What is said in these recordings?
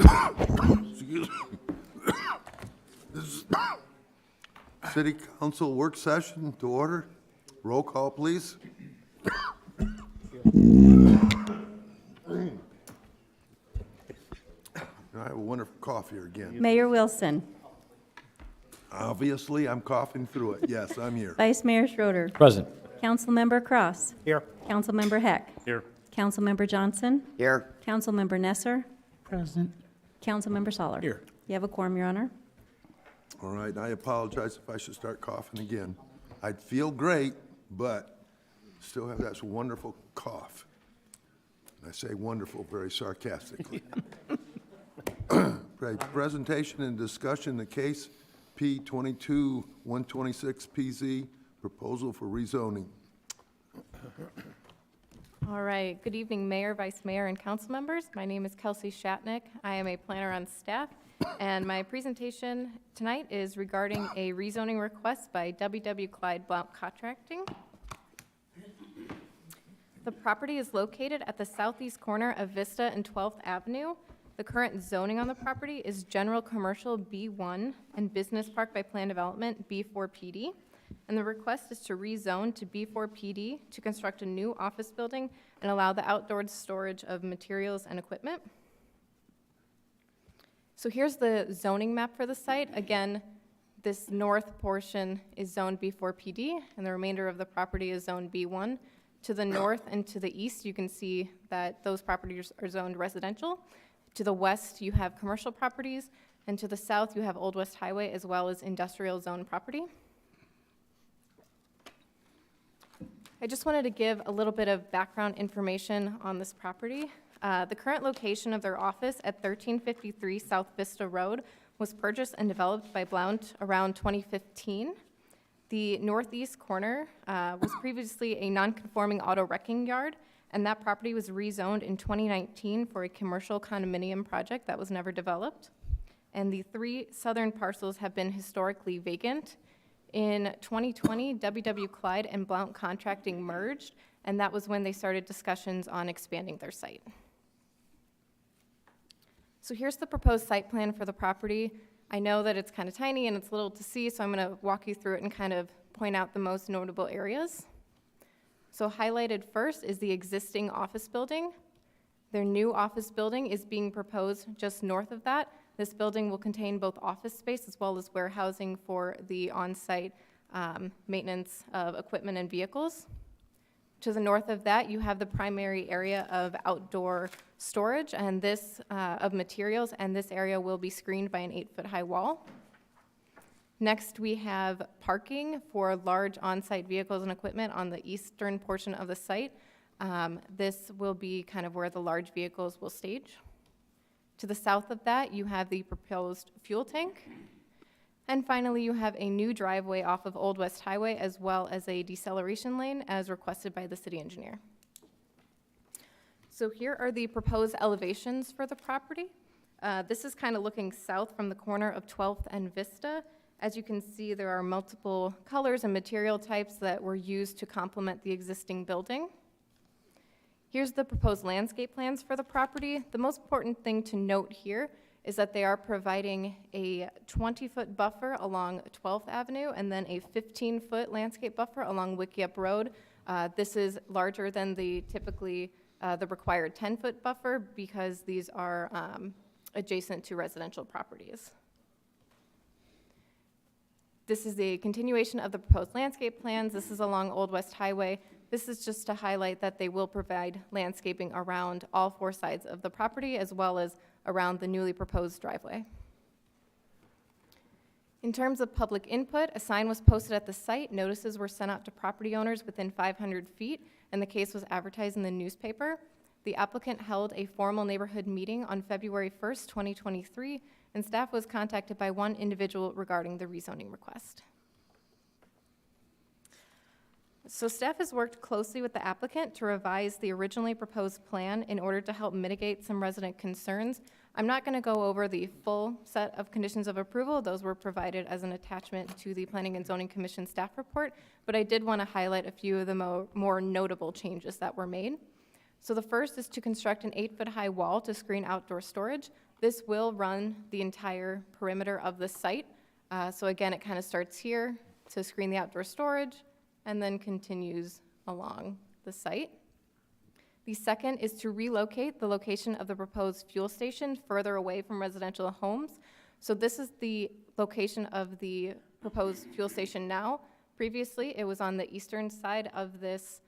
Excuse me. This is City Council work session to order. Roll call, please. I have a wonderful cough here again. Mayor Wilson. Obviously, I'm coughing through it. Yes, I'm here. Vice Mayor Schroeder. Present. Councilmember Cross. Here. Councilmember Heck. Here. Councilmember Johnson. Here. Councilmember Nesser. Present. Councilmember Soller. Here. You have a quorum, Your Honor. All right, I apologize if I should start coughing again. I'd feel great, but still have that wonderful cough. And I say wonderful very sarcastically. Presentation and discussion, the case P22-126PZ, proposal for rezoning. All right. Good evening, Mayor, Vice Mayor, and council members. My name is Kelsey Shatnick. I am a planner on staff, and my presentation tonight is regarding a rezoning request by WW Clyde Blount Contracting. The property is located at the southeast corner of Vista and 12th Avenue. The current zoning on the property is general commercial B1 and business park by plan development B4PD. And the request is to rezone to B4PD to construct a new office building and allow the outdoor storage of materials and equipment. So here's the zoning map for the site. Again, this north portion is zoned B4PD, and the remainder of the property is zoned B1. To the north and to the east, you can see that those properties are zoned residential. To the west, you have commercial properties, and to the south, you have Old West Highway as well as industrial zone property. I just wanted to give a little bit of background information on this property. The current location of their office at 1353 South Vista Road was purchased and developed by Blount around 2015. The northeast corner was previously a non-conforming auto wrecking yard, and that property was rezoned in 2019 for a commercial condominium project that was never developed. And the three southern parcels have been historically vacant. In 2020, WW Clyde and Blount Contracting merged, and that was when they started discussions on expanding their site. So here's the proposed site plan for the property. I know that it's kind of tiny and it's little to see, so I'm going to walk you through it and kind of point out the most notable areas. So highlighted first is the existing office building. Their new office building is being proposed just north of that. This building will contain both office space as well as warehousing for the on-site maintenance of equipment and vehicles. To the north of that, you have the primary area of outdoor storage and this of materials, and this area will be screened by an 8-foot-high wall. Next, we have parking for large on-site vehicles and equipment on the eastern portion of the site. This will be kind of where the large vehicles will stage. To the south of that, you have the proposed fuel tank. And finally, you have a new driveway off of Old West Highway as well as a deceleration lane as requested by the city engineer. So here are the proposed elevations for the property. This is kind of looking south from the corner of 12th and Vista. As you can see, there are multiple colors and material types that were used to complement the existing building. Here's the proposed landscape plans for the property. The most important thing to note here is that they are providing a 20-foot buffer along 12th Avenue and then a 15-foot landscape buffer along Wickiup Road. This is larger than the typically the required 10-foot buffer because these are adjacent to residential properties. This is the continuation of the proposed landscape plans. This is along Old West Highway. This is just to highlight that they will provide landscaping around all four sides of the property as well as around the newly proposed driveway. In terms of public input, a sign was posted at the site. Notices were sent out to property owners within 500 feet, and the case was advertised in the newspaper. The applicant held a formal neighborhood meeting on February 1st, 2023, and staff was contacted by one individual regarding the rezoning request. So staff has worked closely with the applicant to revise the originally proposed plan in order to help mitigate some resident concerns. I'm not going to go over the full set of conditions of approval. Those were provided as an attachment to the Planning and Zoning Commission staff report, but I did want to highlight a few of the more notable changes that were made. So the first is to construct an 8-foot-high wall to screen outdoor storage. This will run the entire perimeter of the site. So again, it kind of starts here to screen the outdoor storage and then continues along the site. The second is to relocate the location of the proposed fuel station further away from residential homes. So this is the location of the proposed fuel station now. Previously, it was on the eastern side of this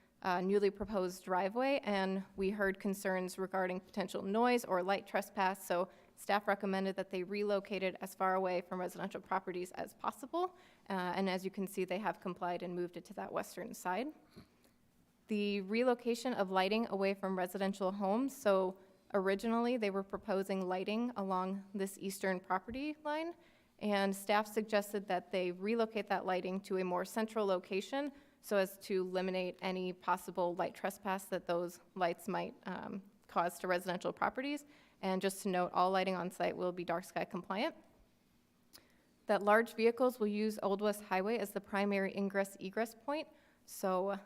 newly proposed driveway, and we heard concerns regarding potential noise or light trespass, so staff recommended that they relocate it as far away from residential properties as possible. And as you can see, they have complied and moved it to that western side. The relocation of lighting away from residential homes. So originally, they were proposing lighting along this eastern property line, and staff suggested that they relocate that lighting to a more central location so as to eliminate any possible light trespass that those lights might cause to residential properties. And just to note, all lighting on site will be dark sky compliant. That large vehicles will use Old West Highway as the primary ingress-egress point. So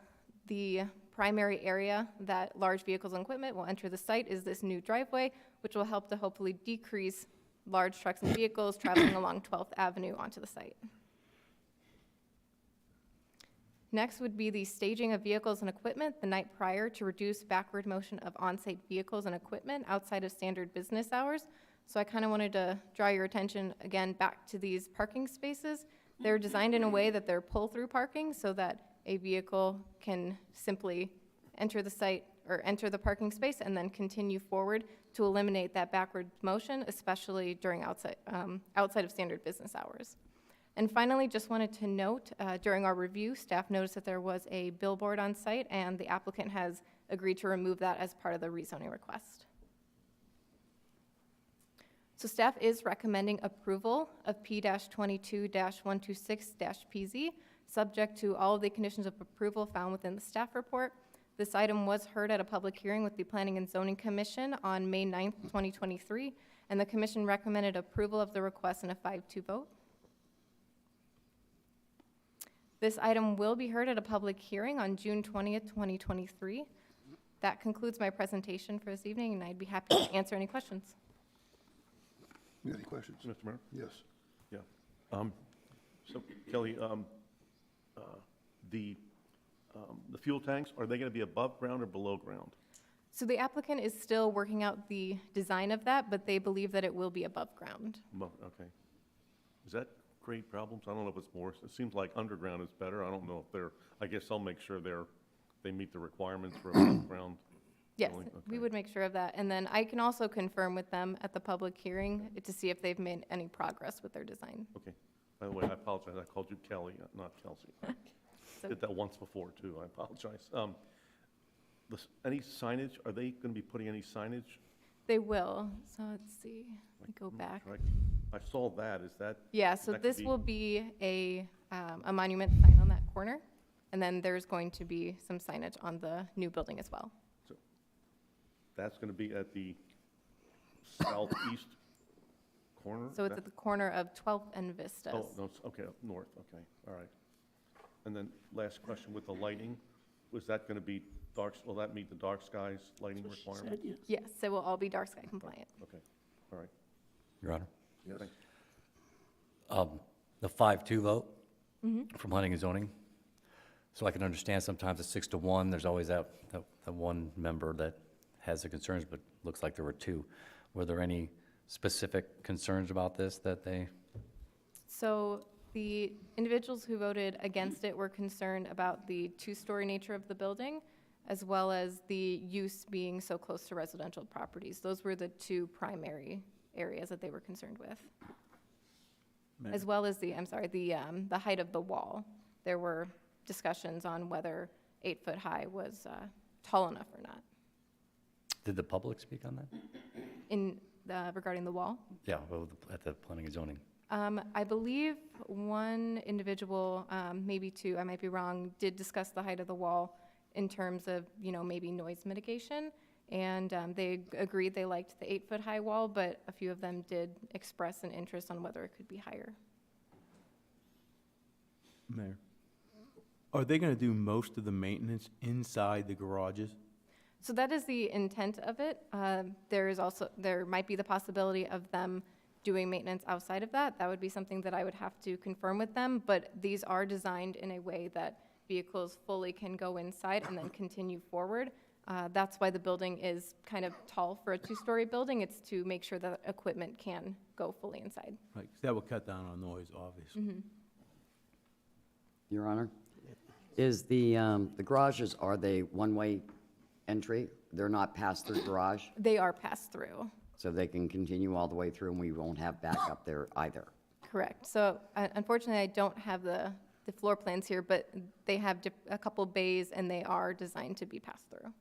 the primary area that large vehicles and equipment will enter the site is this new driveway, which will help to hopefully decrease large trucks and vehicles traveling along 12th Avenue onto the site. Next would be the staging of vehicles and equipment the night prior to reduce backward motion of on-site vehicles and equipment outside of standard business hours. So I kind of wanted to draw your attention again back to these parking spaces. They're designed in a way that they're pull-through parking so that a vehicle can simply enter the site or enter the parking space and then continue forward to eliminate that backward motion, especially during outside of standard business hours. And finally, just wanted to note, during our review, staff noticed that there was a billboard on site, and the applicant has agreed to remove that as part of the rezoning request. So staff is recommending approval of P-22-126-PZ, subject to all of the conditions of approval found within the staff report. This item was heard at a public hearing with the Planning and Zoning Commission on May 9th, 2023, and the commission recommended approval of the request in a 5-2 vote. This item will be heard at a public hearing on June 20th, 2023. That concludes my presentation for this evening, and I'd be happy to answer any questions. You got any questions? Mr. Mayor? Yes. Yeah. So Kelly, the fuel tanks, are they going to be above ground or below ground? So the applicant is still working out the design of that, but they believe that it will be above ground. Okay. Does that create problems? I don't know if it's more, it seems like underground is better. I don't know if they're, I guess I'll make sure they meet the requirements for above ground. Yes, Okay. we would make sure of that. And then I can also confirm with them at the public hearing to see if they've made any progress with their design. Okay. By the way, I apologize. I called you Kelly, not Kelsey. So- Did that once before, too. I apologize. Any signage? Are they going to be putting any signage? They will. So let's see. Let me go back. Right. I saw that. Is that? Yeah, so that could this be- will be a monument sign on that corner. And then there's going to be some signage on the new building as well. That's going to be at the southeast corner? So it's at the corner of 12th and Vistas. Oh, no, okay, up north, okay, all right. And then last question with the lighting, was that going to be dark, will that meet the dark skies lighting requirement? Yes, it will all be dark sky compliant. Okay, all right. Your Honor. Yes. Thanks. The 5-2 vote from Planning and Zoning. So I can understand sometimes it's 6-1, there's always that one member that has the concerns, but looks like there were two. Were there any specific concerns about this that they? So the individuals who voted against it were concerned about the two-story nature of the building, as well as the use being so close to residential properties. Those were the two primary areas that they were concerned with. As well as the height of the wall. There were discussions on whether 8-foot high was tall enough or not. Did the public speak on that? Regarding the wall? Yeah, well, at the Planning and Zoning. I believe one individual, maybe two, I might be wrong, did discuss the height of the wall in terms of, maybe noise mitigation. And they agreed they liked the 8-foot high wall, but a few of them did express an interest on whether it could be higher. Mayor, are they going to do most of the maintenance inside the garages? So that is the intent of it. There might be the possibility of them doing maintenance outside of that. That would be something that I would have to confirm with them, but these are designed in a way that vehicles fully can go inside and then continue forward. That's why the building is kind of tall for a two-story building. It's to make sure that equipment can go fully inside. Right, 'cause that will cut down on noise, obviously. Your Honor, is the garages, are they one-way entry? They're not pass-through garage, They are passed through. so they can continue all the way through and we won't have backup there either? Correct. So unfortunately, I don't have the floor plans here, but they have a couple bays and they are designed to be passed through.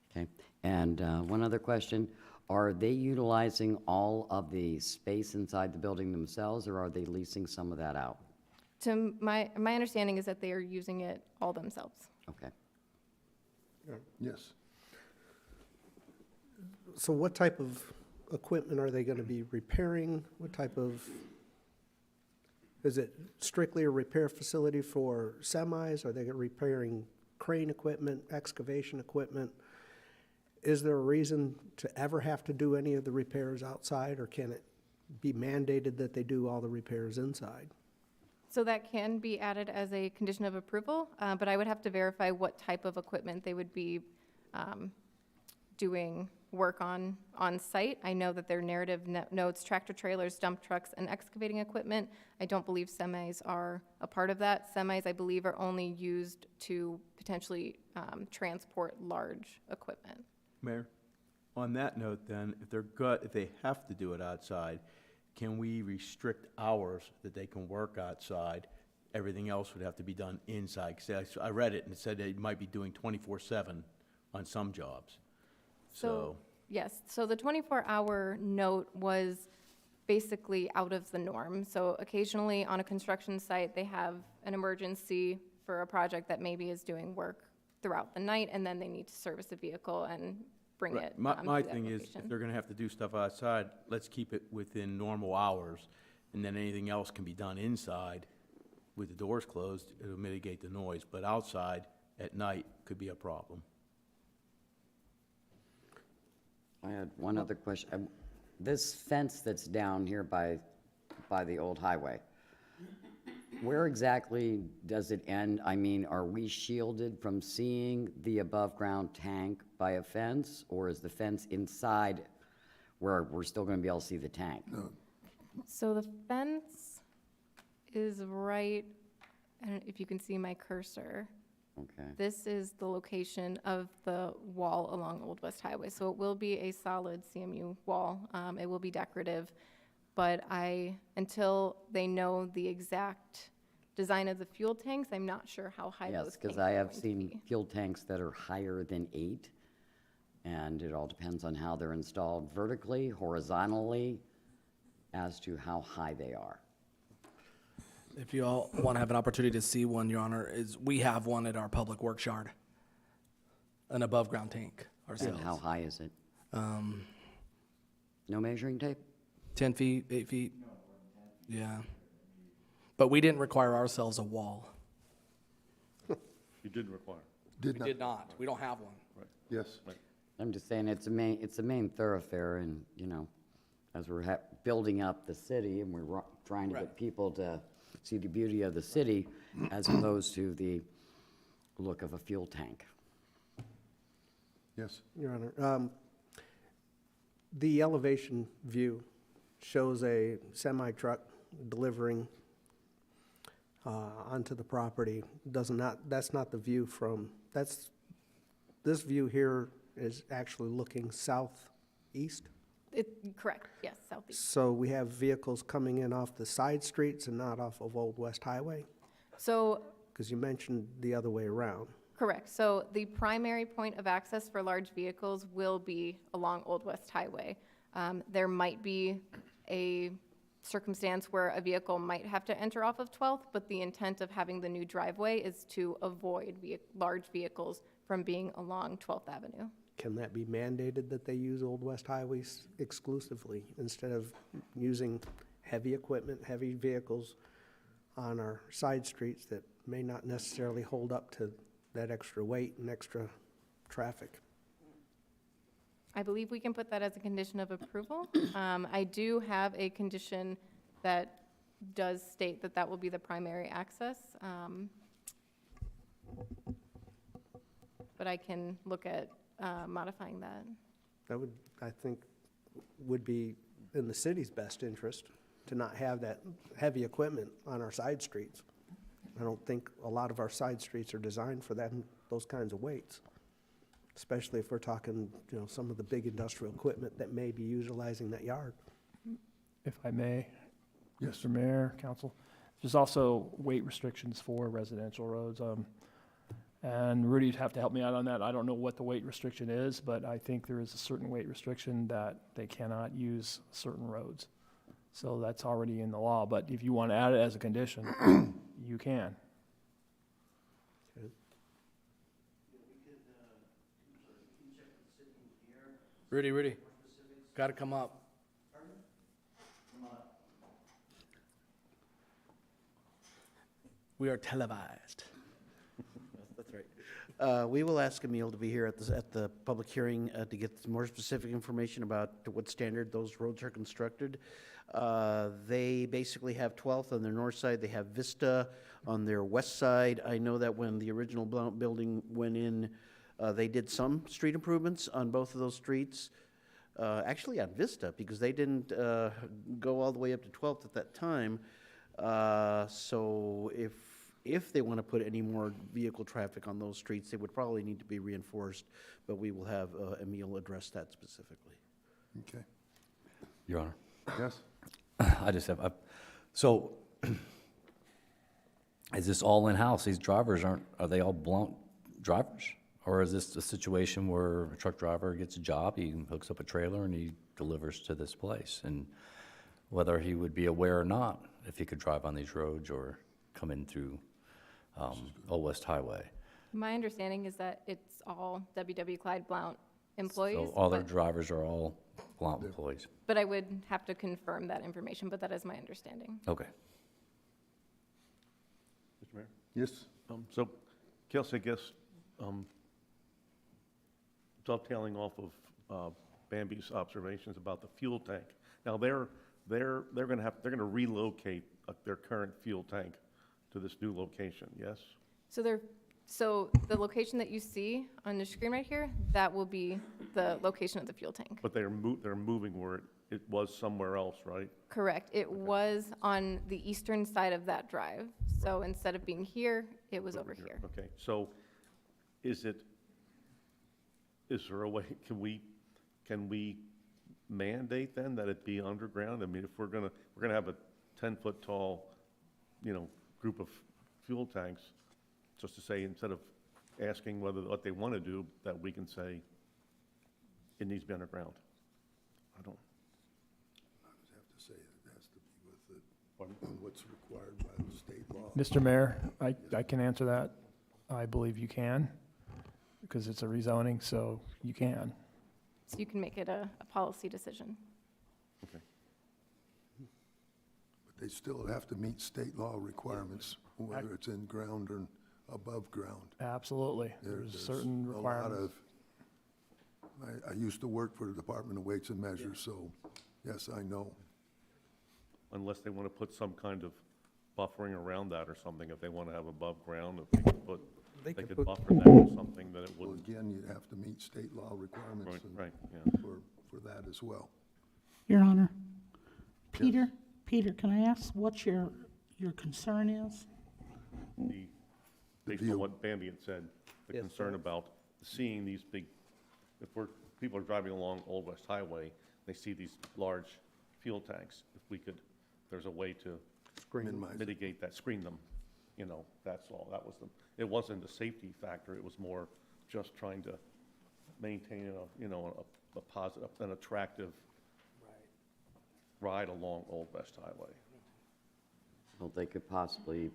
Okay, and one other question, are they utilizing all of the space inside the building themselves, or are they leasing some of that out? To my understanding is that they are using it all themselves. Okay. Yes. So what type of equipment are they gonna be repairing? What type of, is it strictly a repair facility for semis? Are they repairing crane equipment, excavation equipment? Is there a reason to ever have to do any of the repairs outside, or can it be mandated that they do all the repairs inside? So that can be added as a condition of approval, but I would have to verify what type of equipment they would be doing work on site. I know that their narrative notes tractor trailers, dump trucks, and excavating equipment. I don't believe semis are a part of that. Semis, I believe, are only used to potentially transport large equipment. Mayor, on that note then, if they have to do it outside, can we restrict hours that they can work outside? Everything else would have to be done inside. 'Cause I read it and it said they might be doing 24/7 on some jobs. So, Yes, so the 24-hour note was basically out of the norm. So occasionally on a construction site, they have an emergency for a project that maybe is doing work throughout the night, and then they need to service a vehicle and bring right, it my to that thing is, location. if they're gonna have to do stuff outside, let's keep it within normal hours, and then anything else can be done inside with the doors closed. It'll mitigate the noise, but outside at night could be a problem. I had one other question. This fence that's down here by the old highway, where exactly does it end? I mean, are we shielded from seeing the above-ground tank by a fence? Or is the fence inside where we're still gonna be able to see the tank? So the fence is right, I don't know if you can see my cursor. Okay. This is the location of the wall along Old West Highway. So it will be a solid CMU wall. It will be decorative. But until they know the exact design of the fuel tanks, I'm not sure how high Yes, those tanks because are I have going to seen be. fuel tanks that are higher than 8, and it all depends on how they're installed vertically, horizontally, as to how high they are. If you all want to have an opportunity to see one, Your Honor, we have one at our public works yard, an above-ground tank And ourselves. how high is it? No measuring tape? 10 feet, 8 feet? Yeah. But we didn't require ourselves a wall. You did require. Did We not, did not. We don't have one. yes. I'm just saying, it's a main thoroughfare, and, you know, as we're building up the city, and we're trying to get Right. people to see the beauty of the city, as opposed to the look of a fuel tank. Yes. Your Honor, the elevation view shows a semi-truck delivering onto the property. That's not the view this view here is actually looking southeast. Correct, yes, southeast. So we have vehicles coming in off the side streets and not off of Old West Highway? So Because you mentioned the other way around. correct. So the primary point of access for large vehicles will be along Old West Highway. There might be a circumstance where a vehicle might have to enter off of 12th, but the intent of having the new driveway is to avoid large vehicles from being along 12th Avenue. Can that be mandated that they use Old West Highways exclusively instead of using heavy equipment, heavy vehicles on our side streets that may not necessarily hold up to that extra weight and extra traffic? I believe we can put that as a condition of approval. I do have a condition that does state that that will be the primary access. But I can look at modifying that. That would, I think, would be in the city's best interest to not have that heavy equipment on our side streets. I don't think a lot of our side streets are designed for that, those kinds of weights, especially if we're talking, you know, some of the big industrial equipment that may be utilizing that yard. If I may, Yes. Mr. Mayor, Council, there's also weight restrictions for residential roads. And Rudy'd have to help me out on that. I don't know what the weight restriction is, but I think there is a certain weight restriction that they cannot use certain roads. So that's already in the law, but if you want to add it as a condition, you can. Rudy, gotta come up. We are televised. That's right. We will ask Emile to be here at the public hearing to get more specific information about to what standard those roads are constructed. They basically have 12th on their north side. They have Vista on their west side. I know that when the original Blount building went in, they did some street improvements on both of those streets. Actually on Vista, because they didn't go all the way up to 12th at that time. So if they want to put any more vehicle traffic on those streets, they would probably need to be reinforced, but we will have Emile address that specifically. Okay. Your Honor. Yes? I just have, so, is this all in-house? These drivers are they all Blount drivers? Or is this a situation where a truck driver gets a job, he hooks up a trailer and he delivers to this place? And whether he would be aware or not, if he could drive on these roads or come in through Old West Highway. My understanding is that it's all WW Clyde Blount employees. So all their but- drivers are all Blount employees? But I would have to confirm that information, but that is my understanding. Okay. Mr. Mayor? Yes? So, Kelsey, I guess, dovetailing off of Bambi's observations about the fuel tank. Now, they're gonna relocate their current fuel tank to this new location, yes? So the location that you see on the screen right here, that will be the location of the fuel tank. But they're moving where it was somewhere else, right? Correct. It was on the eastern side of that drive. So instead of being here, it was over here. Okay, so is there a way, can we mandate then that it be underground? I mean, if we're gonna have a 10-foot tall, group of fuel tanks, just to say, instead of asking what they want to do, that we can say it needs to be underground. I don't. I would have to say it has to be with what's required by the state law. Mr. Mayor, I can answer that. I believe you can, because it's a rezoning, so you can. So you can make it a policy decision. Okay. But they still have to meet state law requirements, whether it's in ground or above ground. Absolutely. There's certain a lot requirements. I used to work for the Department of Weights and Measures, so yes, I know. Unless they want to put some kind of buffering around that or something, if they want to have above ground, if they could They they could could put- buffer that or something that it Well, wouldn't. again, you'd have to meet state law requirements Right, and right, yeah. for that as well. Your Honor, Peter, can I ask what your concern is? Based view. on what Bambi had said, the Yes, concern sir. about seeing these big, people are driving along Old West Highway, they see these large fuel tanks, there's a way to Minimize it. mitigate that, screen them, that's all, it wasn't a safety factor, it was more just trying to maintain a positive, an attractive ride along Old West Highway. Well, they could possibly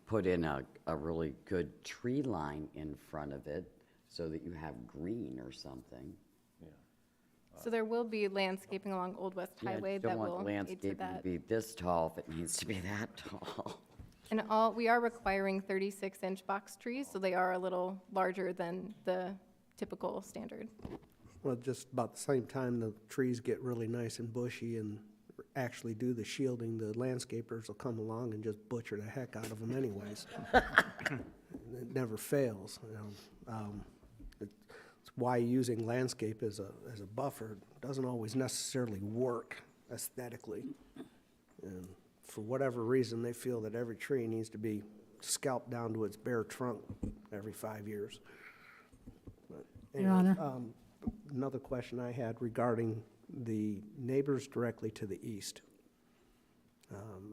put in a really good tree line in front of it so that you have green or something. So there will be landscaping along Old West Yeah, I Highway don't that want will aid to landscaping to that. be this tall if it needs to be that tall. And we are requiring 36-inch box trees, so they are a little larger than the typical standard. Well, just about the same time the trees get really nice and bushy and actually do the shielding, the landscapers will come along and just butcher the heck out of them anyways. It never fails, you know. It's why using landscape as a buffer doesn't always necessarily work aesthetically. And for whatever reason, they feel that every tree needs to be scalped down to its bare trunk every 5 years. But Your Honor. Another question I had regarding the neighbors directly to the east.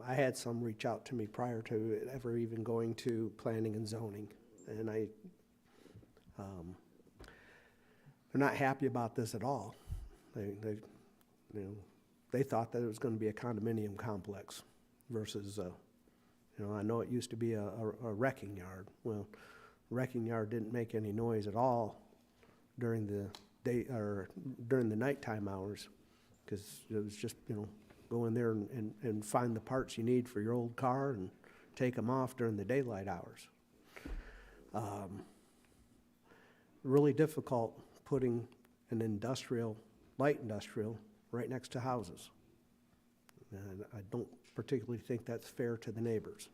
I had some reach out to me prior to it ever even going to planning and zoning, and they're not happy about this at all. They thought that it was going to be a condominium complex versus, I know it used to be a wrecking yard. Well, wrecking yard didn't make any noise at all during the day or during the nighttime hours, because it was just, go in there and find the parts you need for your old car and take them off during the daylight hours. Really difficult putting an light industrial, right next to houses. And I don't particularly think that's fair to the neighbors.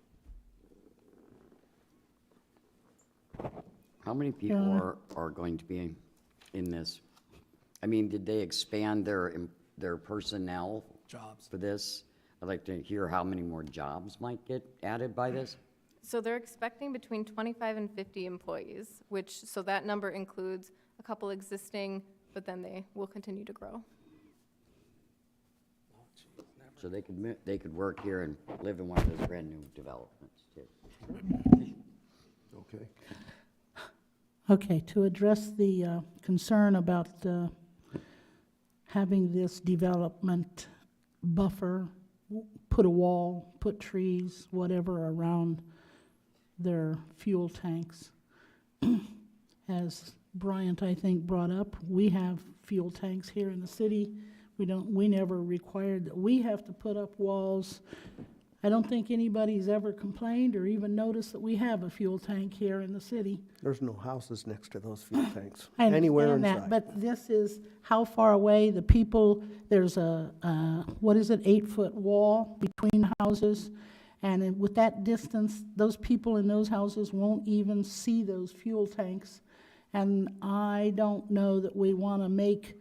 How many people are going to be in this? I mean, did they expand their personnel Jobs. for this? I'd like to hear how many more jobs might get added by this. So they're expecting between 25 and 50 employees, so that number includes a couple existing, but then they will continue to grow. So they could work here and live in one of those brand-new developments, too. Okay. Okay, to address the concern about having this development buffer, put a wall, put trees, whatever around their fuel tanks. As Bryant, I think, brought up, we have fuel tanks here in the city. We never required that we have to put up walls. I don't think anybody's ever complained or even noticed that we have a fuel tank here in the city. There's no houses next to those fuel tanks, I anywhere understand inside. that, but this is how far away the people, there's a 8-foot wall between houses, and with that distance, those people in those houses won't even see those fuel tanks. And I don't know that we want to make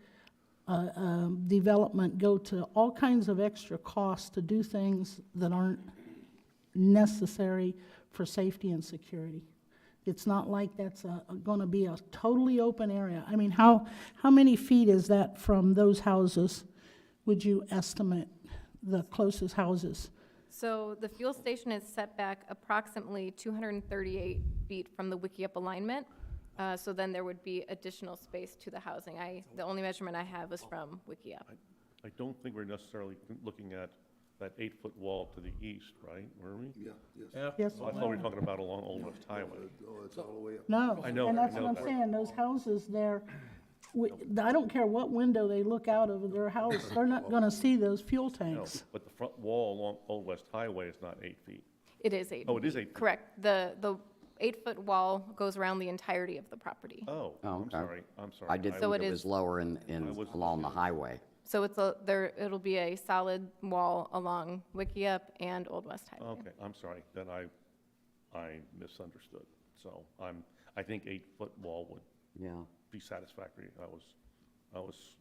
development go to all kinds of extra costs to do things that aren't necessary for safety and security. It's not like that's going to be a totally open area. I mean, how many feet is that from those houses, would you estimate, the closest houses? So the fuel station is set back approximately 238 feet from the Wiki Up alignment. So then there would be additional space to the housing. The only measurement I have was from Wiki Up. I don't think we're necessarily looking at that 8-foot wall to the east, right? Were we? Yeah, yes. Yes. Oh, I thought we were talking about along Old West Highway. Oh, it's all the way up. No, I know- and that's I know what I'm that. saying, those houses there, I don't care what window they look out of their house, they're not gonna see those fuel No, tanks. but the front wall along Old West Highway is not 8 feet. It is 8. Oh, it is 8 feet. Correct. The 8-foot wall goes around the entirety of the property. Oh, Oh, I'm okay. sorry, I'm sorry. I did So think it it is- was lower I was- along the highway. So it'll be a solid wall along Wiki Up and Old West Highway. Okay, I'm sorry, then I misunderstood. So I think 8-foot wall would Yeah. be satisfactory. I was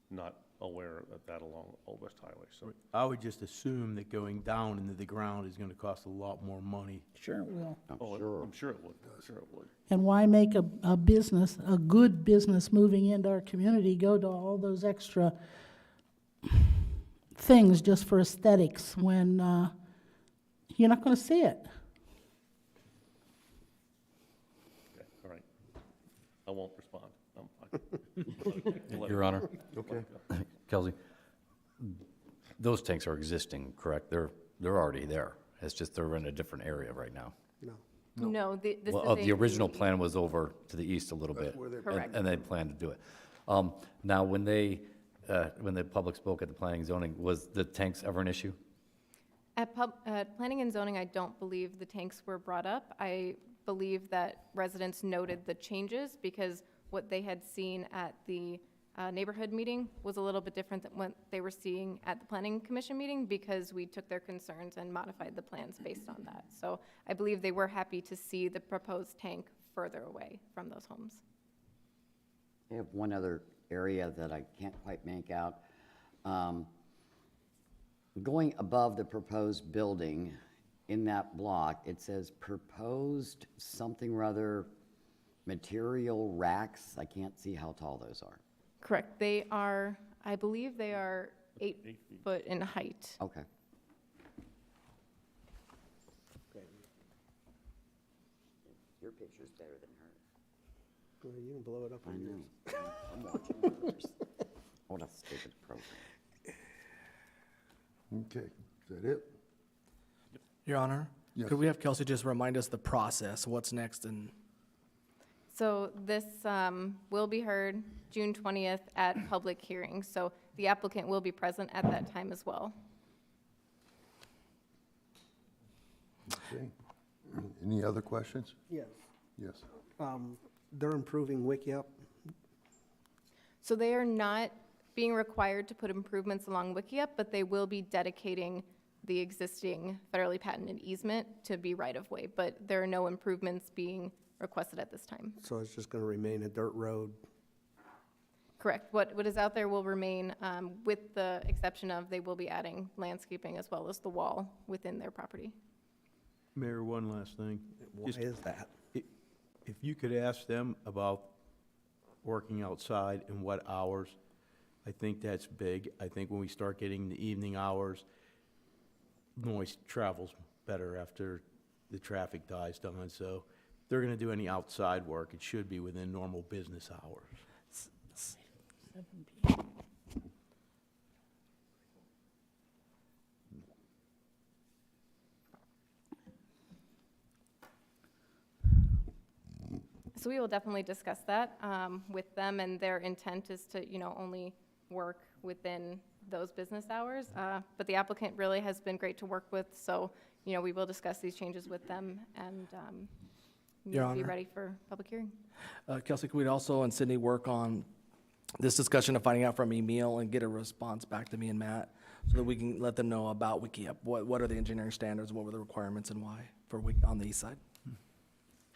not aware of that along Old West Highway, so. I would just assume that going down into the ground is going to cost a lot more money. Sure it will. Oh, Sure. I'm sure it would, I'm sure it would. And why make a business, a good business moving into our community, go to all those extra things just for aesthetics when you're not gonna see it? Okay, all right. I won't respond. I'm fine. Your Honor, Okay. Kelsey, those tanks are existing, correct? They're already there. It's just they're in a different area right now. No. No, this is Well, the a original newly- plan was over to the east a little bit. where they're- Correct. And they planned to do it. Now, when the public spoke at the planning and zoning, was the tanks ever an issue? At planning and zoning, I don't believe the tanks were brought up. I believe that residents noted the changes because what they had seen at the neighborhood meeting was a little bit different than what they were seeing at the planning commission meeting, because we took their concerns and modified the plans based on that. So I believe they were happy to see the proposed tank further away from those homes. I have one other area that I can't quite make out. Going above the proposed building in that block, it says proposed something rather material racks. I can't see how tall those are. Correct. They are, I believe they are 8 foot in height. Okay. Your picture's better than hers. Well, you can blow it up I on know. yours. I'm watching hers. What a stupid program. Okay, is that it? Your Honor, Yes. could we have Kelsey just remind us the process, what's next, and So this will be heard June 20th at public hearing. So the applicant will be present at that time as well. Okay. Any other questions? Yes. Yes. They're improving WikiUp. So they are not being required to put improvements along WikiUp, but they will be dedicating the existing federally patented easement to be right-of-way. But there are no improvements being requested at this time. So it's just going to remain a dirt road. Correct. What is out there will remain, with the exception of they will be adding landscaping as well as the wall within their property. Mayor, one last thing. Why Just- is that? If you could ask them about working outside and what hours, I think that's big. I think when we start getting the evening hours, noise travels better after the traffic dies down. So if they're gonna do any outside work, it should be within normal business hours. 7 p.m. So we will definitely discuss that with them, and their intent is to, only work within those business hours. But the applicant really has been great to work with, so, we will discuss these changes with them and Your be Honor. ready for public hearing. Kelsey, could we also and Sydney work on this discussion of finding out from Emil and get a response back to me and Matt, so that we can let them know about WikiUp? What are the engineering standards, what were the requirements, and why for on the east side?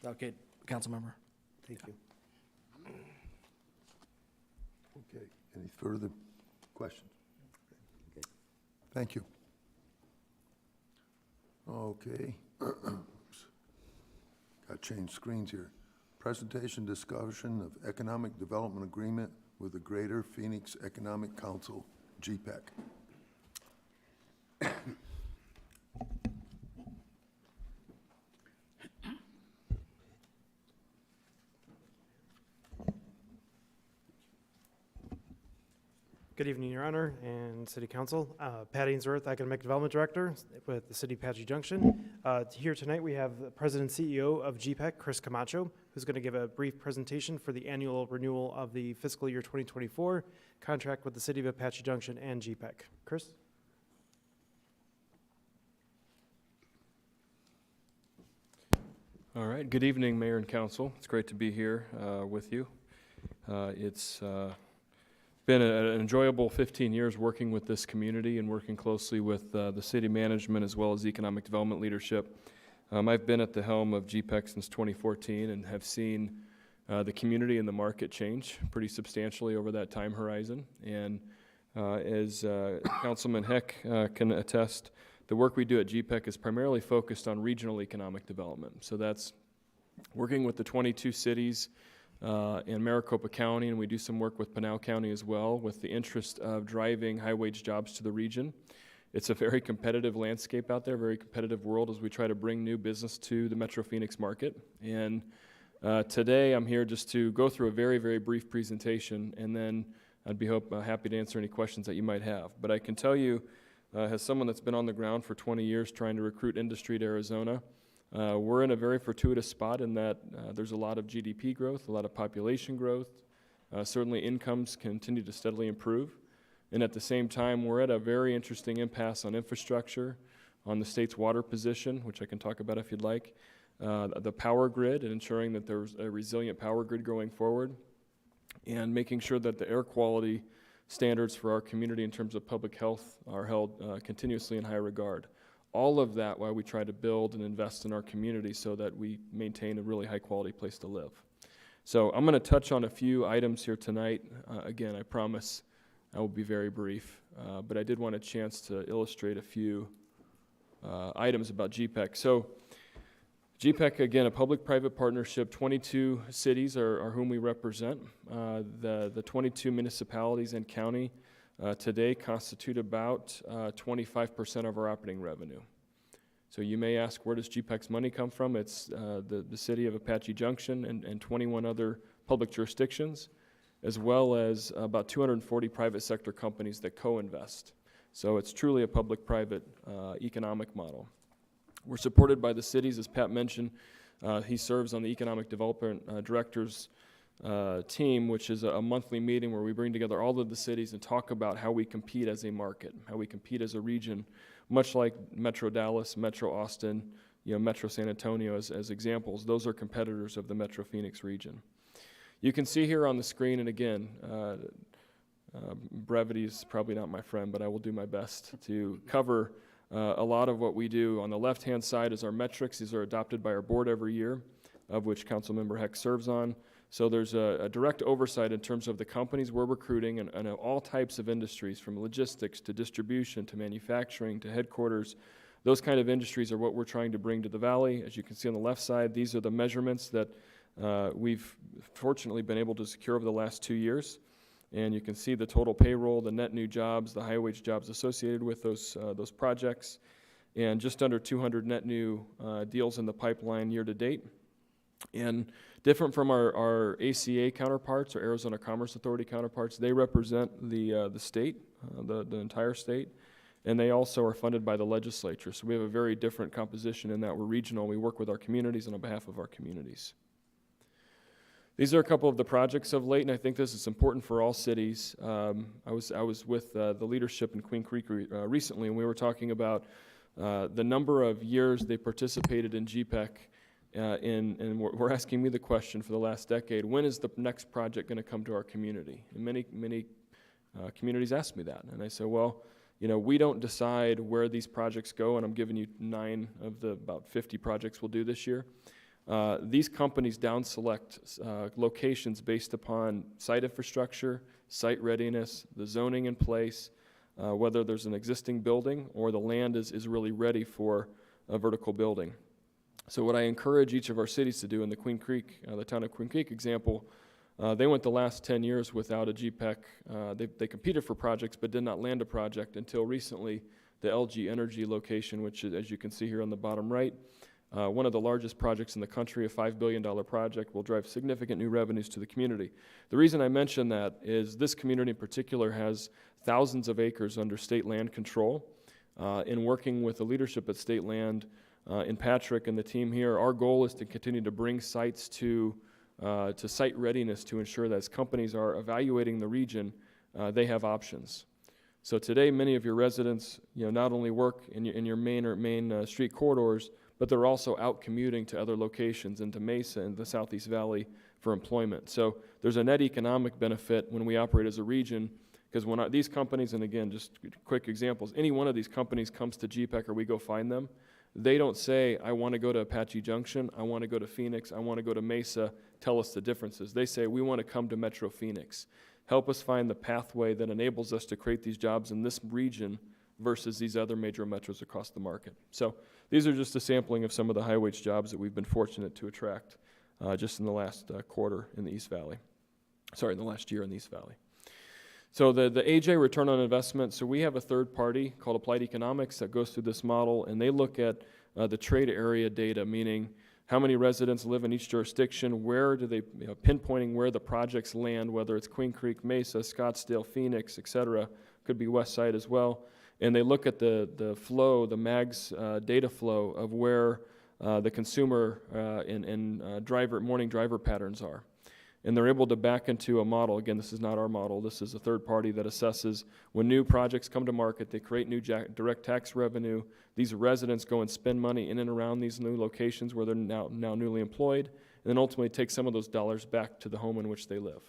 Okay, Councilmember. Thank you. Okay, any further questions? Thank you. Okay. Got to change screens here. Presentation discussion of economic development agreement with the Greater Phoenix Economic Council, GPEC. Good evening, Your Honor and City Council. Pat Ainsworth, Economic Development Director with the City of Apache Junction. Here tonight we have the President and CEO of GPEC, Chris Camacho, who's going to give a brief presentation for the annual renewal of the fiscal year 2024 contract with the City of Apache Junction and GPEC. Chris? All right, good evening, Mayor and Council. It's great to be here with you. It's been an enjoyable 15 years working with this community and working closely with the city management as well as economic development leadership. I've been at the helm of GPEC since 2014 and have seen the community and the market change pretty substantially over that time horizon. And as Councilman Heck can attest, the work we do at GPEC is primarily focused on regional economic development. So that's working with the 22 cities in Maricopa County, and we do some work with Pinal County as well, with the interest of driving high-wage jobs to the region. It's a very competitive landscape out there, very competitive world as we try to bring new business to the Metro Phoenix market. And today I'm here just to go through a very, very brief presentation, and then I'd be happy to answer any questions that you might have. But I can tell you, as someone that's been on the ground for 20 years trying to recruit industry to Arizona, we're in a very fortuitous spot in that there's a lot of GDP growth, a lot of population growth. Certainly incomes continue to steadily improve. And at the same time, we're at a very interesting impasse on infrastructure, on the state's water position, which I can talk about if you'd like, the power grid and ensuring that there's a resilient power grid going forward, and making sure that the air quality standards for our community in terms of public health are held continuously in high regard. All of that while we try to build and invest in our community so that we maintain a really high-quality place to live. So I'm going to touch on a few items here tonight. Again, I promise I will be very brief, but I did want a chance to illustrate a few items about GPEC. So GPEC, again, a public-private partnership. 22 cities are whom we represent. The 22 municipalities and county today constitute about 25% of our operating revenue. So you may ask, where does GPEC's money come from? It's the City of Apache Junction and 21 other public jurisdictions, as well as about 240 private sector companies that co-invest. So it's truly a public-private economic model. We're supported by the cities, as Pat mentioned. He serves on the Economic Development Directors team, which is a monthly meeting where we bring together all of the cities and talk about how we compete as a market, how we compete as a region, much like Metro Dallas, Metro Austin, Metro San Antonio as examples. Those are competitors of the Metro Phoenix region. You can see here on the screen, and again, brevity is probably not my friend, but I will do my best to cover a lot of what we do. On the left-hand side is our metrics. These are adopted by our board every year, of which Councilmember Heck serves on. So there's a direct oversight in terms of the companies we're recruiting and all types of industries, from logistics to distribution to manufacturing to headquarters. Those kind of industries are what we're trying to bring to the valley. As you can see on the left side, these are the measurements that we've fortunately been able to secure over the last 2 years. And you can see the total payroll, the net new jobs, the high wage jobs associated with those projects, and just under 200 net new deals in the pipeline year to date. And different from our ACA counterparts, or Arizona Commerce Authority counterparts, they represent the state, the entire state, and they also are funded by the legislature. So we have a very different composition in that we're regional. We work with our communities and on behalf of our communities. These are a couple of the projects of late, and I think this is important for all cities. I was with the leadership in Queen Creek recently, and we were talking about the number of years they participated in GPEC, and we're asking me the question for the last decade, when is the next project going to come to our community? And many communities ask me that, and I say, well, we don't decide where these projects go, and I'm giving you 9 of the about 50 projects we'll do this year. These companies down select locations based upon site infrastructure, site readiness, the zoning in place, whether there's an existing building or the land is really ready for a vertical building. So what I encourage each of our cities to do, in the Queen Creek, the town of Queen Creek example, they went the last 10 years without a GPEC. They competed for projects but did not land a project until recently, the LG Energy location, which is, as you can see here on the bottom right, one of the largest projects in the country, a $5 billion project, will drive significant new revenues to the community. The reason I mention that is this community in particular has thousands of acres under state land control. In working with the leadership at State Land, in Patrick and the team here, our goal is to continue to bring sites to site readiness to ensure that as companies are evaluating the region, they have options. So today, many of your residents, not only work in your main street corridors, but they're also out commuting to other locations, into Mesa and the Southeast Valley for employment. So there's a net economic benefit when we operate as a region, because when these companies, and again, just quick examples, any one of these companies comes to GPEC or we go find them, they don't say, I want to go to Apache Junction, I want to go to Phoenix, I want to go to Mesa, tell us the differences. They say, we want to come to Metro Phoenix. Help us find the pathway that enables us to create these jobs in this region versus these other major metros across the market. So these are just a sampling of some of the high-wage jobs that we've been fortunate to attract just in the last quarter in the East Valley. Sorry, in the last year in the East Valley. So the AJ, return on investment, so we have a third party called Applied Economics that goes through this model, and they look at the trade area data, meaning how many residents live in each jurisdiction, where do they, pinpointing where the projects land, whether it's Queen Creek, Mesa, Scottsdale, Phoenix, et cetera, could be West Side as well. And they look at the flow, the MAGS data flow of where the consumer and morning driver patterns are. And they're able to back into a model. Again, this is not our model. This is a third party that assesses when new projects come to market, they create new direct tax revenue. These residents go and spend money in and around these new locations where they're now newly employed, and then ultimately take some of those dollars back to the home in which they live.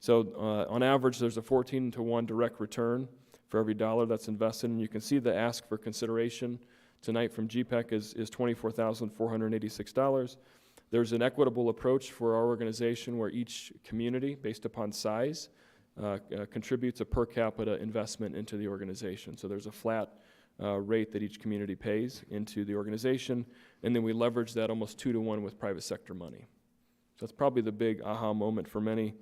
So on average, there's a 14-to-1 direct return for every dollar that's invested. And you can see the ask for consideration tonight from GPEC is $24,486. There's an equitable approach for our organization where each community, based upon size, contributes a per capita investment into the organization. So there's a flat rate that each community pays into the organization, and then we leverage that almost 2-to-1 with private sector money. So that's probably the big aha moment for many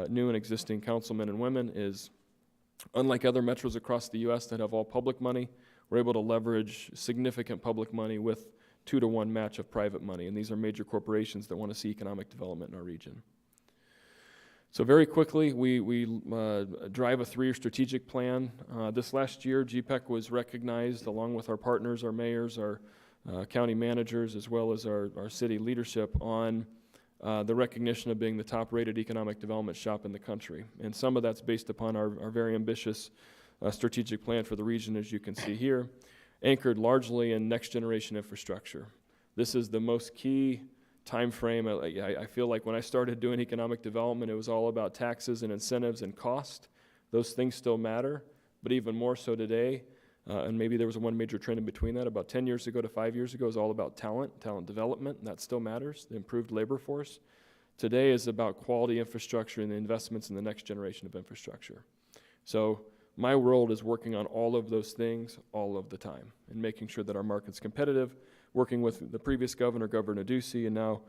new and existing councilmen and women is, unlike other metros across the U.S. that have all public money, we're able to leverage significant public money with 2-to-1 match of private money, and these are major corporations that want to see economic development in our region. So very quickly, we drive a 3-year strategic plan. This last year, GPEC was recognized, along with our partners, our mayors, our county managers, as well as our city leadership, on the recognition of being the top-rated economic development shop in the country. And some of that's based upon our very ambitious strategic plan for the region, as you can see here, anchored largely in next-generation infrastructure. This is the most key time frame. I feel like when I started doing economic development, it was all about taxes and incentives and cost. Those things still matter, but even more so today, and maybe there was one major trend in between that, about 10 years ago to 5 years ago, is all about talent development, and that still matters, the improved labor force. Today is about quality infrastructure and the investments in the next generation of infrastructure. So my world is working on all of those things all of the time and making sure that our market's competitive, working with the previous governor, Governor Ducey, and now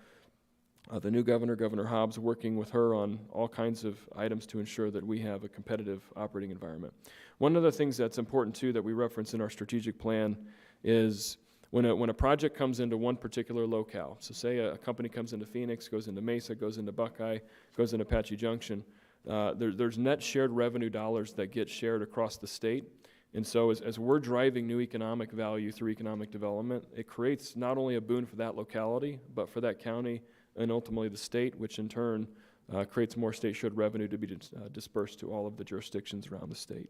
the new governor, Governor Hobbs, working with her on all kinds of items to ensure that we have a competitive operating environment. One of the things that's important, too, that we reference in our strategic plan is when a project comes into one particular locale, so say a company comes into Phoenix, goes into Mesa, goes into Buckeye, goes into Apache Junction, there's net shared revenue dollars that get shared across the state. And so as we're driving new economic value through economic development, it creates not only a boon for that locality, but for that county and ultimately the state, which in turn creates more state shared revenue to be dispersed to all of the jurisdictions around the state.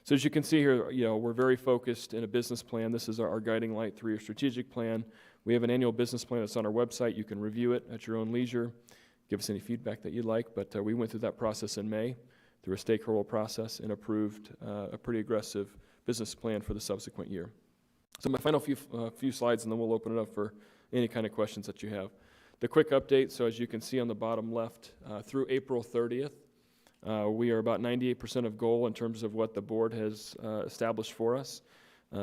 So as you can see here, we're very focused in a business plan. This is our guiding light 3-year strategic plan. We have an annual business plan that's on our website. You can review it at your own leisure. Give us any feedback that you'd like, but we went through that process in May through a stakeholder process and approved a pretty aggressive business plan for the subsequent year. So my final few slides, and then we'll open it up for any kind of questions that you have. The quick update, so as you can see on the bottom left, through April 30th, we are about 98% of goal in terms of what the board has established for us.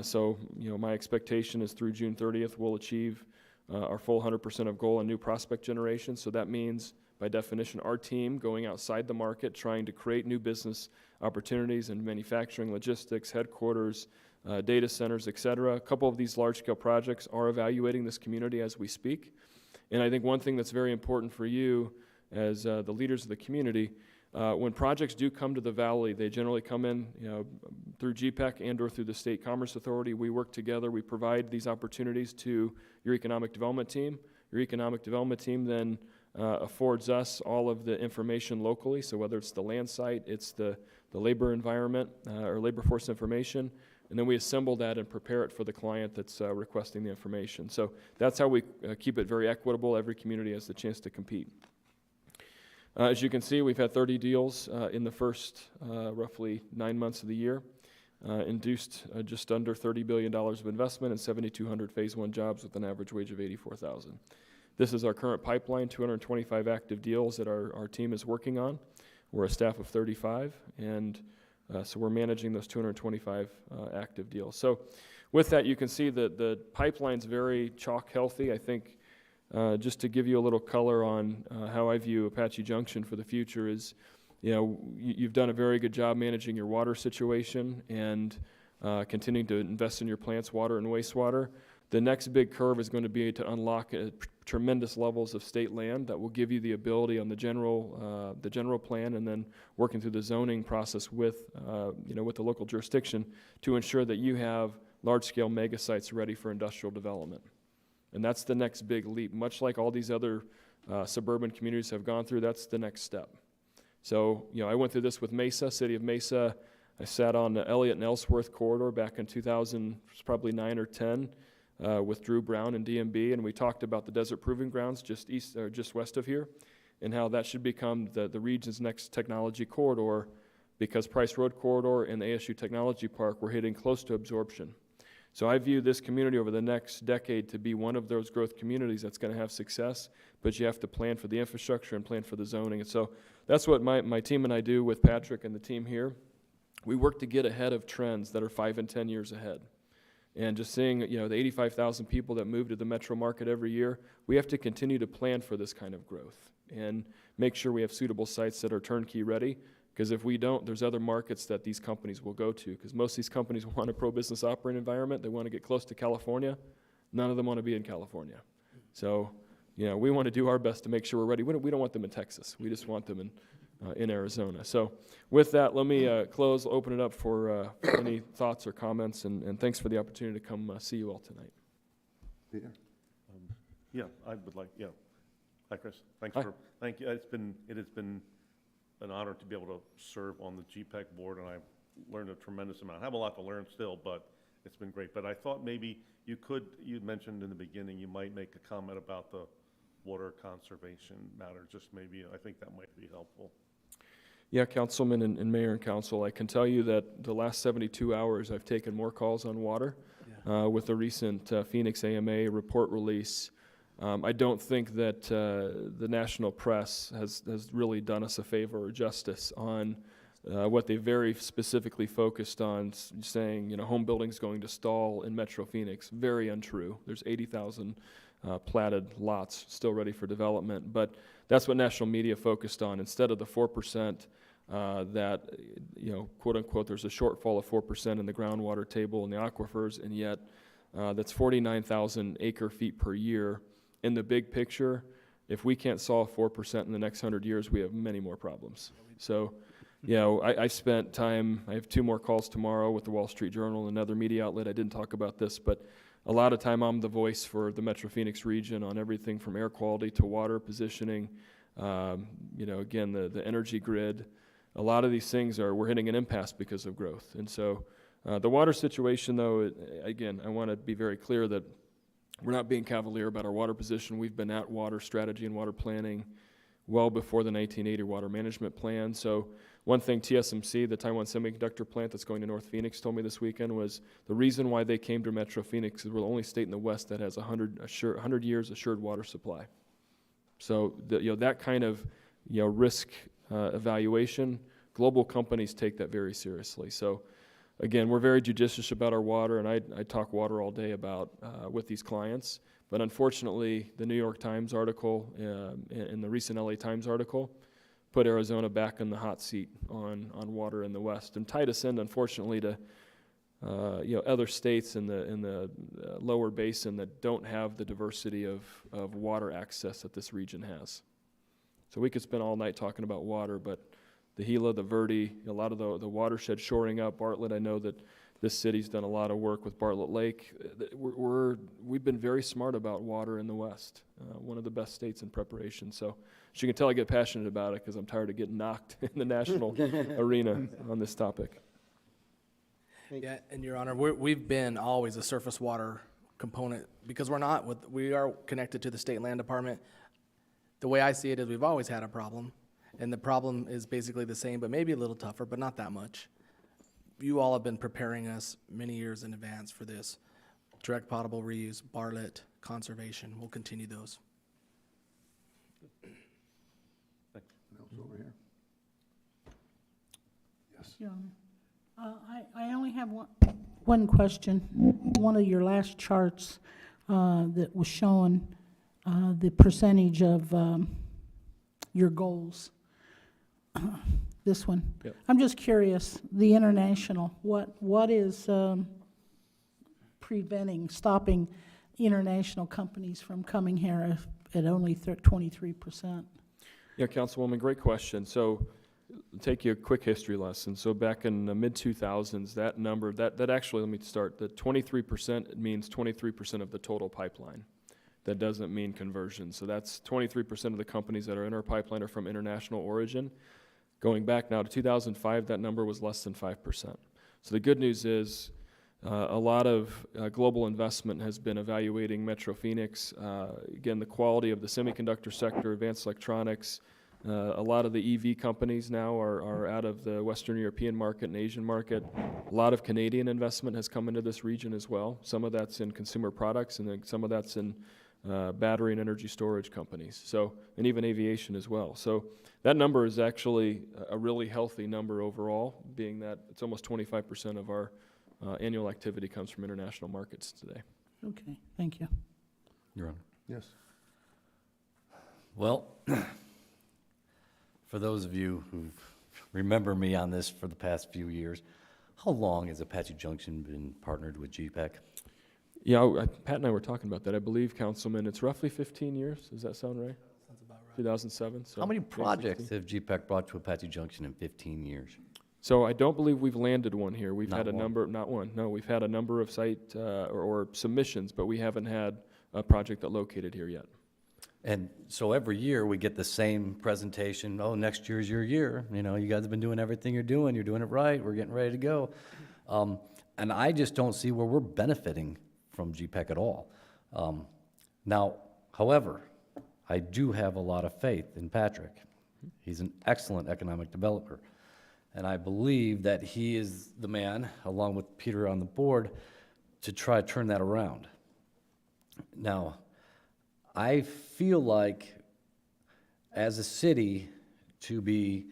So my expectation is through June 30th, we'll achieve our full 100% of goal on new prospect generation. So that means, by definition, our team going outside the market, trying to create new business opportunities in manufacturing, logistics, headquarters, data centers, et cetera. A couple of these large-scale projects are evaluating this community as we speak. And I think one thing that's very important for you as the leaders of the community, when projects do come to the valley, they generally come in through GPEC and or through the State Commerce Authority. We work together. We provide these opportunities to your economic development team. Your economic development team then affords us all of the information locally. So whether it's the land site, it's the labor environment or labor force information, and then we assemble that and prepare it for the client that's requesting the information. So that's how we keep it very equitable. Every community has the chance to compete. As you can see, we've had 30 deals in the first roughly 9 months of the year, induced just under $30 billion of investment and 7,200 Phase 1 jobs with an average wage of $84,000. This is our current pipeline, 225 active deals that our team is working on. We're a staff of 35, and so we're managing those 225 active deals. So with that, you can see that the pipeline's very chalk healthy. I think just to give you a little color on how I view Apache Junction for the future is, you've done a very good job managing your water situation and continuing to invest in your plants' water and wastewater. The next big curve is going to be to unlock tremendous levels of state land that will give you the ability on the general plan, and then working through the zoning process with the local jurisdiction to ensure that you have large-scale mega sites ready for industrial development. And that's the next big leap. Much like all these other suburban communities have gone through, that's the next step. So, I went through this with Mesa, City of Mesa. I sat on the Elliott and Ellsworth corridor back in 2000, probably 9 or 10, with Drew Brown and DMB, and we talked about the Desert Proving Grounds just west of here. and how that should become the region's next technology corridor, because Price Road Corridor and the ASU Technology Park were hitting close to absorption. So I view this community over the next decade to be one of those growth communities that's going to have success, but you have to plan for the infrastructure and plan for the zoning. And so that's what my team and I do with Patrick and the team here. We work to get ahead of trends that are 5 and 10 years ahead. And just seeing, the 85,000 people that move to the metro market every year, we have to continue to plan for this kind of growth and make sure we have suitable sites that are turnkey ready. Because if we don't, there's other markets that these companies will go to. Because most of these companies want a pro-business operating environment. They want to get close to California. None of them want to be in California. So, we want to do our best to make sure we're ready. We don't want them in Texas. We just want them in Arizona. So with that, let me open it up for any thoughts or comments. And thanks for the opportunity to come see you all tonight. Peter? Yeah, I would like, Hi, Chris. Thank you. It has been an honor to be able to serve on the GPEC board, and I've learned a tremendous amount. I have a lot to learn still, but it's been great. But I thought maybe you mentioned in the beginning, you might make a comment about the water conservation matter. Just maybe, I think that might be helpful. Yeah, Councilman and Mayor and Council, I can tell you that the last 72 hours I've taken more calls on water with the recent Phoenix AMA report release. I don't think that the national press has really done us a favor or justice on what they very specifically focused on, saying, home building's going to stall in Metro Phoenix. Very untrue. There's 80,000 platted lots still ready for development, but that's what national media focused on. Instead of the 4% that, quote unquote, there's a shortfall of 4% in the groundwater table and the aquifers, and yet that's 49,000 acre feet per year. In the big picture, if we can't solve 4% in the next 100 years, we have many more problems. So, I spent time, I have 2 more calls tomorrow with the Wall Street Journal, another media outlet. I didn't talk about this, but a lot of time I'm the voice for the Metro Phoenix region on everything from air quality to water positioning, again, the energy grid. A lot of these things we're hitting an impasse because of growth. And so the water situation, though, again, I want to be very clear that we're not being cavalier about our water position. We've been at water strategy and water planning well before the 1980 water management plan. So one thing TSMC, the Taiwan semiconductor plant that's going to North Phoenix, told me this weekend was the reason why they came to Metro Phoenix is we're the only state in the West that has 100 years assured water supply. So that kind of risk evaluation, global companies take that very seriously. So again, we're very judicious about our water, and I talk water all day about with these clients. But unfortunately, the New York Times article and the recent LA Times article put Arizona back in the hot seat on water in the West and tied us in, unfortunately, to other states in the lower basin that don't have the diversity of water access that this region has. So we could spend all night talking about water, but the Gila, the Verde, a lot of the watershed shoring up. Bartlett, I know that this city's done a lot of work with Bartlett Lake. We've been very smart about water in the West, one of the best states in preparation. So as you can tell, I get passionate about it because I'm tired of getting knocked in the national arena on this topic. Yeah, and Your Honor, we've been always a surface water component because we are connected to the State Land Department. The way I see it is we've always had a problem. And the problem is basically the same, but maybe a little tougher, but not that much. You all have been preparing us many years in advance for this. Direct potable reuse, Bartlett, conservation, we'll continue those. Over here. Yes. Your Honor. I only have one question. One of your last charts that was showing the percentage of your goals. This one. Yep. I'm just curious, the international, what is stopping international companies from coming here at only 23%? Yeah, Councilwoman, great question. So I'll take you a quick history lesson. So back in the mid-2000s, that number, that actually, let me start, the 23% means 23% of the total pipeline. That doesn't mean conversion. So that's 23% of the companies that are in our pipeline are from international origin. Going back now to 2005, that number was less than 5%. So the good news is a lot of global investment has been evaluating Metro Phoenix. Again, the quality of the semiconductor sector, advanced electronics, A lot of the EV companies now are out of the Western European market and Asian market. A lot of Canadian investment has come into this region as well. Some of that's in consumer products, and then some of that's in battery and energy storage companies. So, and even aviation as well. So that number is actually a really healthy number overall, being that it's almost 25% of our annual activity comes from international markets today. Okay, thank you. Your Honor. Yes. Well, for those of you who remember me on this for the past few years, how long has Apache Junction been partnered with GPEC? Yeah, Pat and I were talking about that. I believe, Councilman, it's roughly 15 years. Does that sound right? Sounds about right. 2007. So How many yeah, projects 16. have GPEC brought to Apache Junction in 15 years? So I don't believe we've landed one here. We've Not had a one. number, not one. No, we've had a number of site or submissions, but we haven't had a project that located here yet. And so every year we get the same presentation. Oh, next year's your year. You know, you guys have been doing everything you're doing it right. We're getting ready to go. And I just don't see where we're benefiting from GPEC at all. Now, however, I do have a lot of faith in Patrick. He's an excellent economic developer. And I believe that he is the man, along with Peter on the board, to try to turn that around. Now, I feel like as a city to be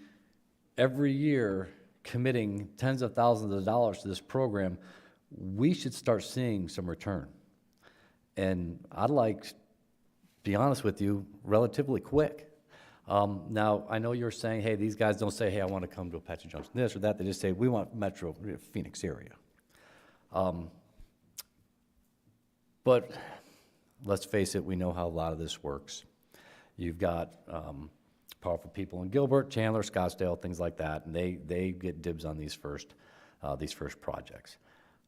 every year committing tens of thousands of dollars to this program, we should start seeing some return. And I'd like, to be honest with you, relatively quick. Now, I know you're saying, hey, these guys don't say, hey, I want to come to Apache Junction, this or that. They just say, we want Metro Phoenix area. But let's face it, we know how a lot of this works. You've got powerful people in Gilbert, Chandler, Scottsdale, things like that, and they get dibs on these first projects.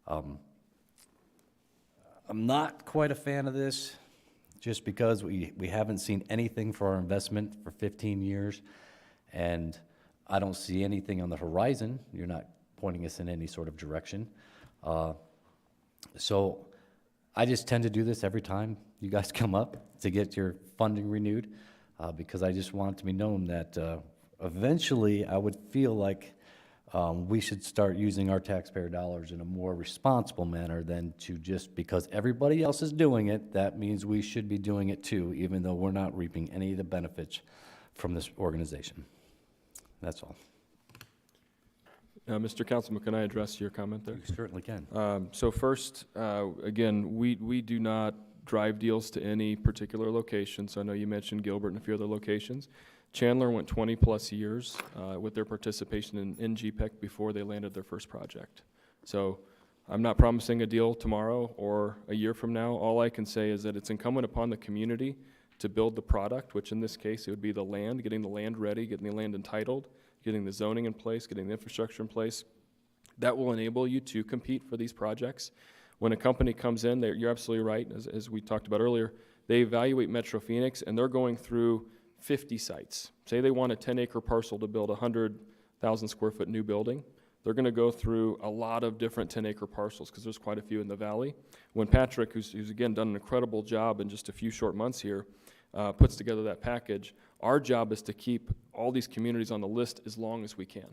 I'm not quite a fan of this, just because we haven't seen anything for our investment for 15 years, and I don't see anything on the horizon. You're not pointing us in any sort of direction. So I just tend to do this every time you guys come up to get your funding renewed, because I just want it to be known that eventually I would feel like we should start using our taxpayer dollars in a more responsible manner than to just because everybody else is doing it, that means we should be doing it too, even though we're not reaping any of the benefits from this organization. That's all. Mr. Councilman, can I address your comment there? You certainly can. So first, again, we do not drive deals to any particular location. So I know you mentioned Gilbert and a few other locations. Chandler went 20-plus years with their participation in GPEC before they landed their first project. So I'm not promising a deal tomorrow or a year from now. All I can say is that it's incumbent upon the community to build the product, which in this case it would be the land, getting the land ready, getting the land entitled, getting the zoning in place, getting the infrastructure in place. That will enable you to compete for these projects. When a company comes in, you're absolutely right, as we talked about earlier, they evaluate Metro Phoenix and they're going through 50 sites. Say they want a 10-acre parcel to build a 100,000 square foot new building. They're going to go through a lot of different 10-acre parcels because there's quite a few in the valley. When Patrick, who's again done an incredible job in just a few short months here, puts together that package, our job is to keep all these communities on the list as long as we can.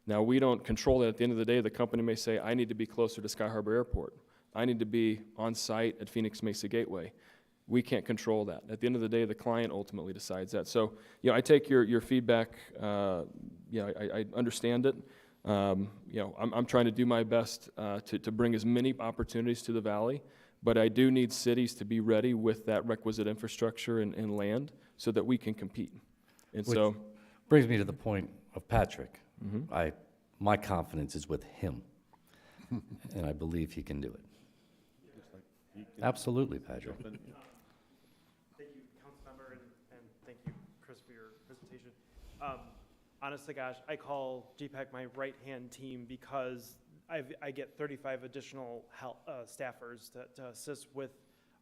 Now, we don't control that. At the end of the day, the company may say, I need to be closer to Sky Harbor Airport. I need to be on site at Phoenix Mesa Gateway. We can't control that. At the end of the day, the client ultimately decides that. So, I take your feedback. I understand it. I'm trying to do my best to bring as many opportunities to the valley, but I do need cities to be ready with that requisite infrastructure and land so that we can compete. And Which so, brings me to the point of Patrick. Mhm. My confidence is with him, and I believe he can do it. Absolutely, Patrick. Thank you, Councilmember, and thank you, Chris, for your presentation. Honestly, gosh, I call GPEC my right-hand team because I get 35 additional staffers to assist with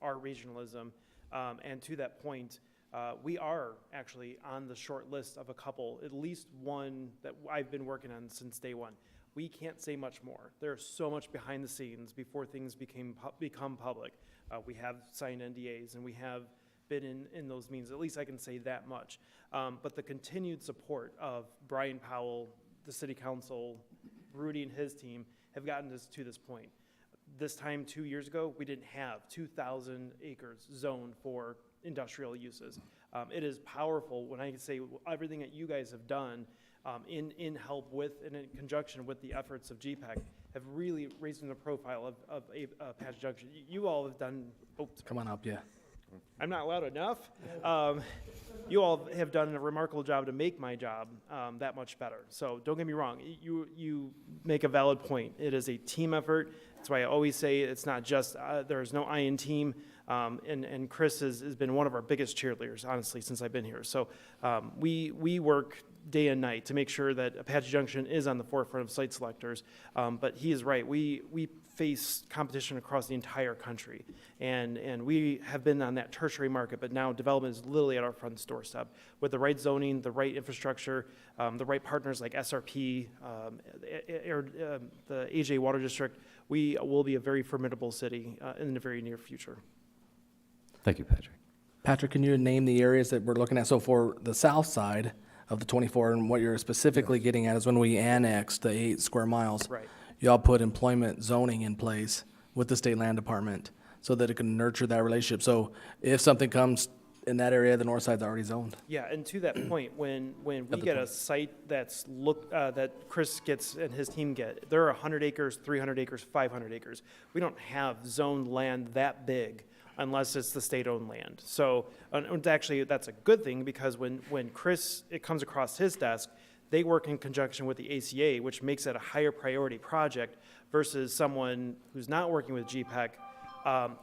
our regionalism. And to that point, we are actually on the short list of a couple, at least one that I've been working on since day one. We can't say much more. There's so much behind the scenes before things become public. We have signed NDAs and we have been in those meetings, at least I can say that much. But the continued support of Brian Powell, the city council, Rudy and his team have gotten us to this point. This time 2 years ago, we didn't have 2,000 acres zoned for industrial uses. It is powerful when I say everything that you guys have done in help with and in conjunction with the efforts of GPEC have really raised the profile of Apache Junction. You all have done, Come on up, yeah. I'm not loud enough. You all have done a remarkable job to make my job that much better. So don't get me wrong, you make a valid point. It is a team effort. That's why I always say it's not just, there's no I in team. And Chris has been one of our biggest cheerleaders, honestly, since I've been here. So we work day and night to make sure that Apache Junction is on the forefront of site selectors. But he is right. We face competition across the entire country. And we have been on that tertiary market, but now development is literally at our front doorstep. With the right zoning, the right infrastructure, the right partners like SRP, the AJ Water District, we will be a very formidable city in the very near future. Thank you, Patrick. Patrick, can you name the areas that we're looking at? So for the south side of the 24, and what you're specifically getting at is when we annexed the 8 square miles. Right. Y'all put employment zoning in place with the state land department so that it can nurture that relationship. So if something comes in that area, the north side's already zoned. Yeah, and to that point, when we the get a point. site that Chris gets and his team get, there are 100 acres, 300 acres, 500 acres. We don't have zoned land that big unless it's the state-owned land. So, and actually, that's a good thing, because when Chris, it comes across his desk, they work in conjunction with the ACA, which makes it a higher priority project versus someone who's not working with GPEC.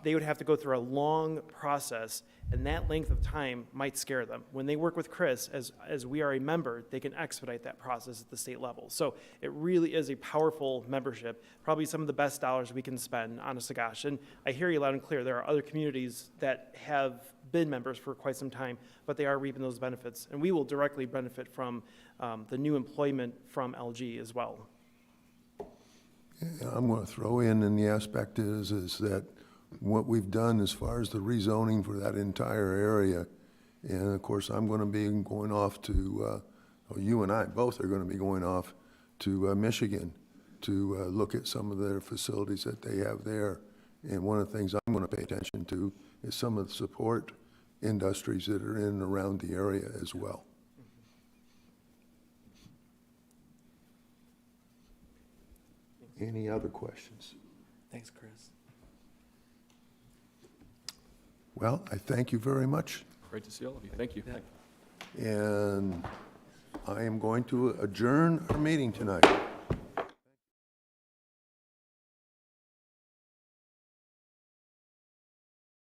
They would have to go through a long process, and that length of time might scare them. When they work with Chris, as we are a member, they can expedite that process at the state level. So it really is a powerful membership, probably some of the best dollars we can spend, honest to gosh. And I hear you loud and clear. There are other communities that have been members for quite some time, but they are reaping those benefits. And we will directly benefit from the new employment from LG as well. I'm going to throw in the aspect is that what we've done as far as the rezoning for that entire area, and of course, I'm going to be going off to, you and I both are going to be going off to Michigan to look at some of their facilities that they have there. And one of the things I'm going to pay attention to is some of the support industries that are in and around the area as well. Any other questions? Thanks, Chris. Well, I thank you very much. Great to see all of you. Thank you. And I am going to adjourn our meeting tonight.